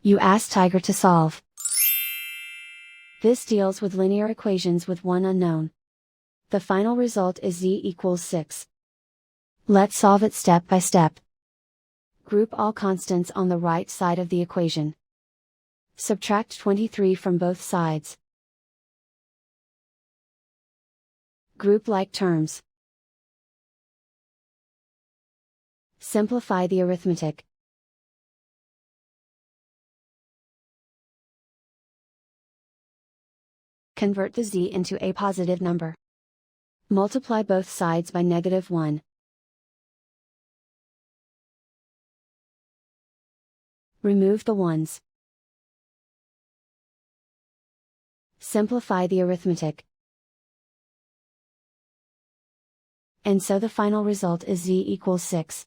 You ask Tiger to solve. This deals with linear equations with one unknown. The final result is z equals 6. Let's solve it step by step. Group all constants on the right side of the equation. Subtract 23 from both sides. Group like terms. Simplify the arithmetic. Convert the z into a positive number. Multiply both sides by -1. Remove the ones. Simplify the arithmetic. And so the final result is z equals 6.